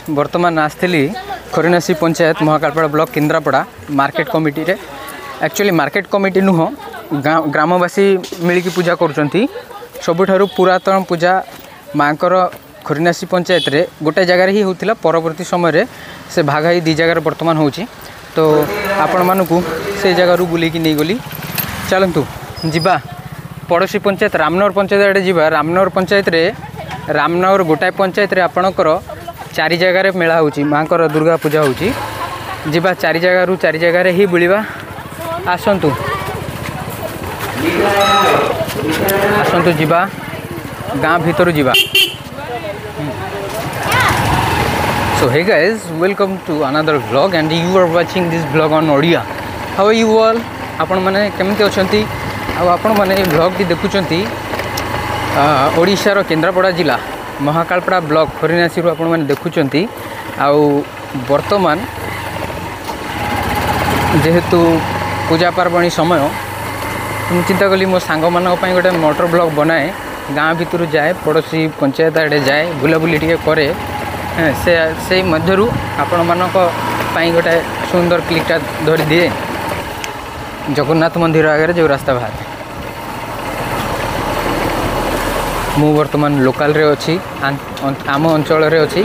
बर्तमान आसली Kharinasi panchayat Mahakalpada block Kendrapara market committee रे। एक्चुअली मार्केट कमिटी नुह ग्रामवासी मिलकी पूजा करुँच सबुठारु पुरातन पूजा माँकर खरीनासी पंचायत रे गोटे जगार ही होता। परवर्ती समय से भागाई दी जगार बर्तमान हो तो आपण मानू से जगार बुलेकी नहीं गली। चलतु जीवा पड़ोसी पंचायत रामनगर पंचायत आड़े जीवा। रामनगर पंचायत रे रामनगर गोटाए पंचायत रे आपणकर चारि जगार मेला होची माँकर दुर्गा पूजा होची। जीवा चारि जगार ही बुलिबा। आसंतु आसंतु जीवा गाँ भीतर जीवा। So hey guys, welcome to another vlog and you are watching this vlog on Odia. How are you all? आपण माने केमती अछंती आ आपण माने vlog टी देखुचंती ओडिशार केन्द्रापड़ा जिला महाकालपड़ा ब्लॉक खरीनासी रो आपण माने देखुचंती। आ वर्तमान जेहेतु पूजा पार्वणी समय मुझे चिंता कली मो सांग मानक पई गोटे मोटर ब्लॉग बनाए गाँ भीतर जाए पड़ोसी पंचायत आड़े जाए बुलाबुली टिके करे से मध्यरु आपण मानक पई गोटे सुंदर क्लिपटा धरी दिए जगन्नाथ मंदिर आगे जो रास्ता बाहर। मु वर्तमान लोकल रे अछि आम अंचल रे अछि।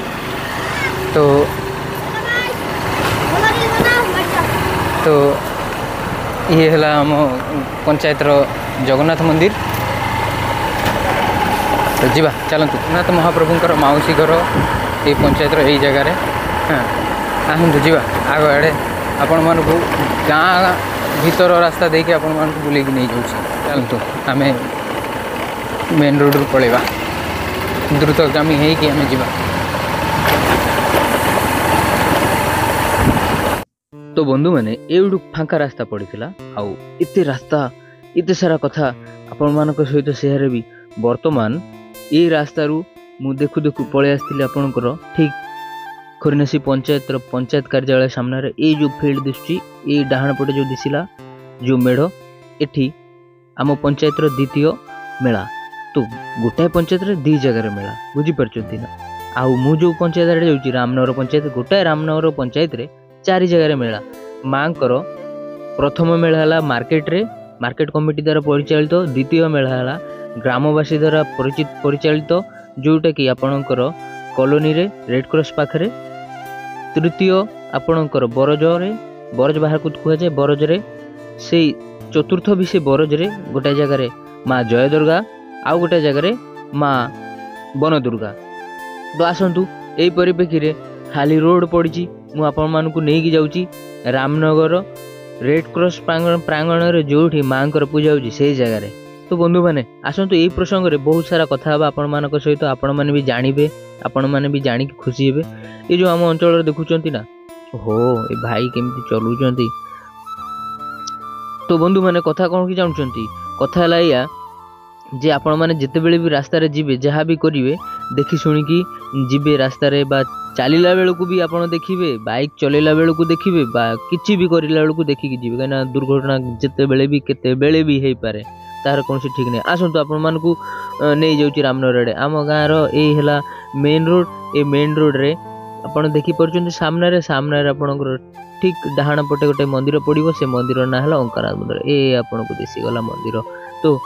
तो ये है आम पंचायत रो जगन्नाथ मंदिर। तो जीवा चलतु जगन्नाथ महाप्रभुंकर माउसी घर ये पंचायत रो जगार। हाँ आसतु जीवा आग आड़े आपण मानक गाँ भीतर रास्ता देके आपण मानक बुलेकी नहीं जाऊँ। चलतु आम मेन रोड रू पलैबा द्रुतगामी होगी आम जीवा। तो बंधु मैंने ये फांका रास्ता पड़ता आउ एते रास्ता एते सारा कथा आपण मानक सहित शेयर भी। वर्तमान ये रास्ता रू मु देखु देखु पलि आसती आपणकर ठीक खरीनासी पंचायत पंचायत कार्यालय सामने ये जो फील्ड दिशुची ये डाहाण पटे जो दिसिला जो मेढ़ एठी आम पंचायत द्वितीय मेला। तो गोटाए पंचायत रे दी जगार मेला बुझी पारछंती ना। आउ मु जो पंचायत आड़े जाउची रामनगर पंचायत गोटाए रामनगर पंचायत रे चारि जगार मेला। माँकर प्रथम मेला है मार्केट कमिटी द्वारा परिचालित। द्वितीय मेला है ग्रामवासी द्वारा परिचालित जोटा कि आपणकर कॉलोनी रे रेड क्रॉस पाखरे। तृतीय आपणकर बरज बाहर को कह जाए बरज रे से चतुर्थ भी से बरज रे गोटे जगार माँ जय दुर्गा आउ गोटे जगार माँ वन दुर्गा। तो आसतु यही परिप्रेक्षी रे खाली रोड पड़ी मु आपण मानकु नेकी जाउची रामनगर रेड क्रॉस प्रांगण रे जोठी माँकर पूजा होची से जगार। तो बंधु माने आसतु यही प्रसंग रे बहुत सारा कथा बा आपण मानक सहित आपण माने भी जानिबे आपण माने भी जानी खुशी हेबे। ये जो आम अंचल रे देखुचंती ना हो ए भाई केमती चलुचंती। तो बंधु माने कथा कोन कि जानचंती कथा हला या जे आपण माने जते बेले भी रास्ता रे जिबे जहाँ भी करिवे देखि सुनी कि जिबे रास्ता रे बा चलिला बेलू भी आपण देखिए बाइक चलेला बेलू देखिए बा किसी भी करला बेलू देखिकी जी कहीं दुर्घटना जिते बेले भी केते बेले भी हो पारे तार कौन ठीक नहीं। आसतु आपण मानकु नहीं जाऊँगी रामनगर आड़े आम गाँव रहा मेन रोड। ए मेन रोड रे आपण देखी पार्टी सामने आपणकर ठीक डाहाण पटे गोटे मंदिर पड़ो से मंदिर ना है अंकानाथ मंदिर। ए आपन को दिशीगला मंदिर। तो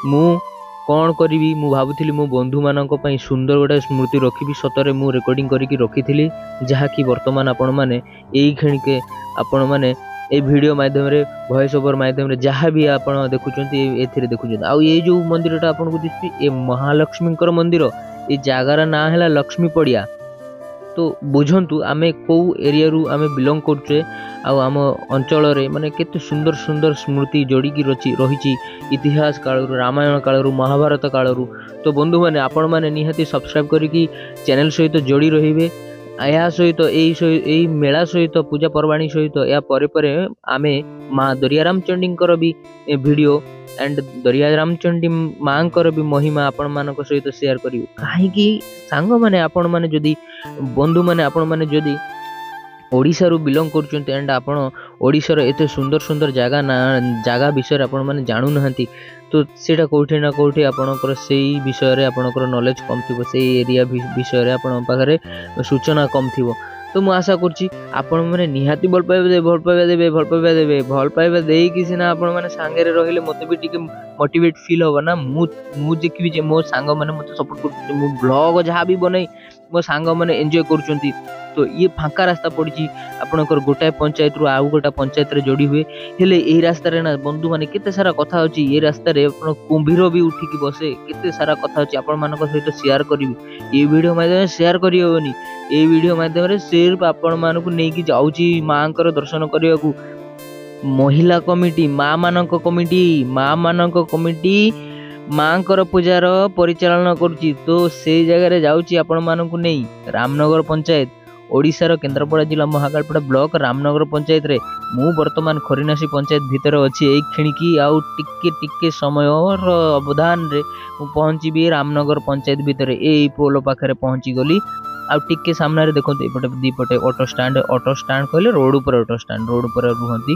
मु कौन करी मु भावुली मो बंधु मानक पई सुंदर गोटे स्मृति रखी सतरे मु रेकर्डिंग करी रखी जहाँकि वर्तमान आपण माने यही क्षणिके आपण माने ए वीडियो माध्यम रे वॉइस ओवर माध्यम रे जहाँ भी आपण देखुचंती एथिरे देखुचंती। आ ये जो मंदिरटा आपण को दिसती ए महालक्ष्मीकर मंदिर। ए जगार ना है लक्ष्मी पड़िया। तो बुझंतु आमे कौ एरिया रु आमे बिलोंग करछे आम अंचल रे माने केते सुंदर सुंदर स्मृति जोड़िकी रही इतिहास काल रामायण काल महाभारत काल। तो बंधु मैंने आपण मैंने निहाती सब्सक्राइब करिकी चैनल सहित जोड़ी रहिबे। या सहित यही मेला सहित पूजा पर्वाणी सहित या परे आमे माँ दरिया रामचंडी भी वीडियो एंड दरिया रामचंडी माँ भी महिमा आपण मानक सहित शेयर करियो। कहीं सांग माने आपण माने जदि बंधु माने आपण माने जदि ओडिशारू बिलंग करछन्ते एंड आपण ओडिशार एते सुंदर सुंदर जागा विषय आपण माने जाणु नहंती तो सेटा कोठी ना कोठी आपणकर सेई विषय रे आपणकर नॉलेज कम थिबो सेई एरिया विषय रे आपण पाखरे सूचना कम थिबो तो मु आशा करछि आपण माने निहाती भल पाइबा देई कि सिना आपण माने सांगे रे रहिले मते भी टिके मोटिवेट फील होबा ना मु देखबी जे मो सांग माने मते सपोर्ट करछन्ते मु ब्लॉग जहा भी बनै मो सांग माने एन्जॉय करछन्ती तो ये फांका रास्ता पड़ी आपणकर गोटाए पंचायत रु आउ गोटा पंचायत रे जोड़ी हुए हेले एही रास्ता रे ना बंधु माने केते सारा कथा होची ये रास्ता रे आपण कुंभीर भी उठिकी बसे केते सारा कथा होची आपण मानक सहित शेयर करिवि ये वीडियो माध्यम शेयर करि होबनी ये वीडियो माध्यम रे सिर्फ आपण मानकु नेकी जाउची मांकर दर्शन करियाकू महिला कमिटी मां कमिटी मांकर पूजार परिचालन करुची तो से जगह रे जाउची आपण मानकु नै रामनगर पंचायत ओडिशार केन्द्रापड़ा जिला महाकालपड़ा ब्लॉक रामनगर पंचायत रे मु वर्तमान खरीनासी पंचायत भीतर अच्छी एक खिणकी आउ टिके समय अवधान रे मु पहुँची रामनगर पंचायत भीतर ए पोल पाखे पहुँची गली आउ टिके सामने रे देखो एपटे दीपटे ऑटो स्टैंड कहले रोड ऊपर रुहंती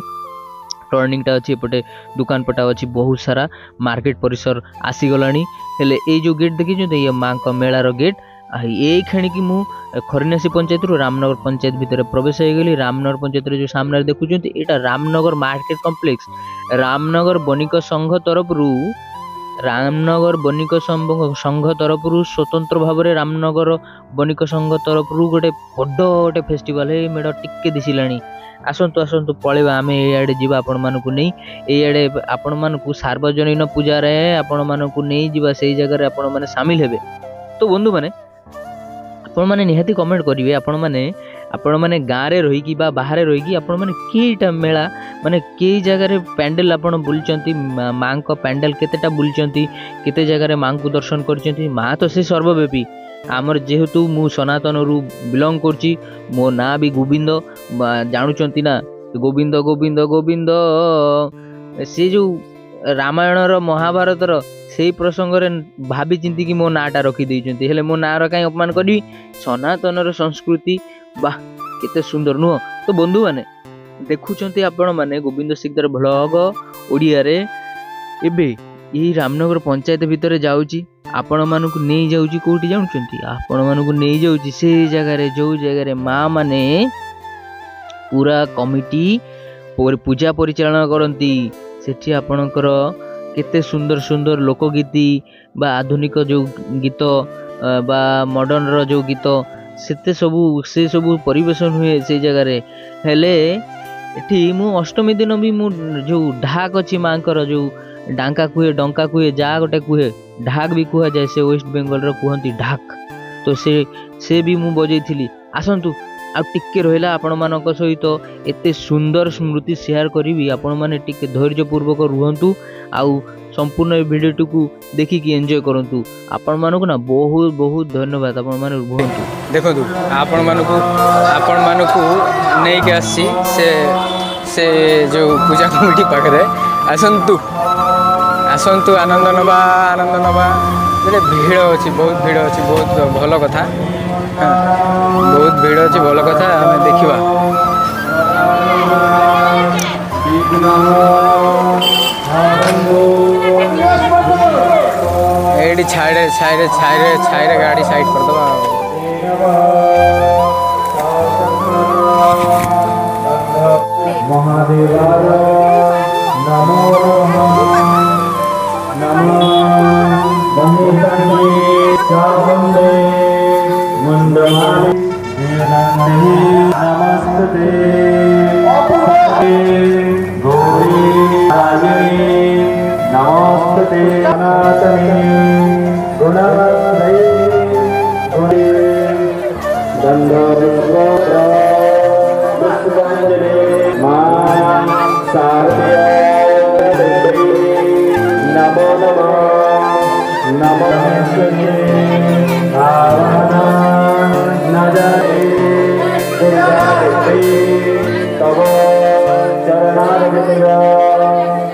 टर्निंग टा अच्छी एपटे दुकान पटा अच्छी बहुत सारा मार्केट परिसर आसी गलानी हेले ए जो गेट देखी ये माँ का मेलार गेट ये खिणिकी मु खरीनासी पंचायत रु रामनगर पंचायत भीतर प्रवेश हो गली रामनगर पंचायत जो सामने देखुं यहाँ रामनगर मार्केट कॉम्प्लेक्स रामनगर बणिक संघ तरफ स्वतंत्र भाव में रामनगर बणिक संघ तरफ गोटे बड़ फेस्टिवल है मेढ़ टिके दिशिला आसतु आसतु पलैबा आम ये जीवा आपण मानक नहीं ये आपण मानक सार्वजनिक पूजा आपण मानक नहीं जीवा से जगह आपण माने सामिल हेबे तो बंधु माने आपण माने निहाती कमेंट करिवे आपण माने गाँव रे रही बा बाहर रही आपण माने केटा मेला माने कई जगह रे पैंडल आपण बुलचंती मां को पैंडल केतेटा बुलचंती केते जगह रे मां को दर्शन करचंती मां तो से सर्वव्यापी आमर जेहेतु मु सनातन रु बिलंग करची मो ना भी गोविंद जानुचंती ना गोविंद गोविंद गोविंद से जो रामायण रो महाभारत रो से प्रसंग रे भाभी चिंती कि मो नाटा रखी देइचंती हेले मो नार काई अपमान करी सनातन रो संस्कृति वाह केते सुंदर नुह तो बंधु माने देखुचंती आपण माने गोविंद सिकदार ब्लॉग ओडिया रे एबे यही रामनगर पंचायत भीतर जाउची आपण मानकु नहीं जाउची कोठी जानुचंती आपण मानकु नहीं जाउची से जगह रे जो जगह रे मां माने पूरा कमिटी पूजा परिचालन करंती सेठी आपणकर केते सुंदर सुंदर लोकगीति बा आधुनिक जो गीत बा मॉडर्न रो जो गीत से सबू परिवेशन हुए से जगह रे हेले एठी मु अष्टमी दिन भी मु जो ढाक अच्छी मांकर जो डांका कुहे डंका कुहे जा गोटे कुहे ढाक भी कुहा जाए से वेस्ट बेंगल रो कहती ढाक तो से भी मु बजई थी आसतु आ टिके रहिला आपण मानक सहित एते सुंदर स्मृति शेयर करी आपण माने टिके धैर्यपूर्वक रुहंतु आउ संपूर्ण वीडियो को देखिकी एंजॉय करंतु आपण मानक ना बहुत बहुत धन्यवाद आपण माने रुहंतु देखंतु आपण मानक नै के आसी से जो पूजा कमिटी पाखरे आसंतु आनंद नबा जे भीड़ अच्छी बहुत भीड़ अच्छी बहुत भल कथा बहुत भीड़ अच्छी भल कथा आम देखा ये छाइरे गाड़ी साइड करदबा महादेवाय नमो नमः बंदे चावंदे मंदमानि वेदांते नमस्ते गौरी राजने नमस्ते सनातने गुणवदये गुणे दंडवत्रा पुष्पांजलि मां सारथ्य नमो नमः भावना न जाए तव चरणारविंद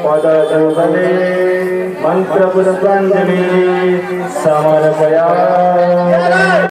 पदचौबले मंत्र पुष्पांजलि समर्पयामि।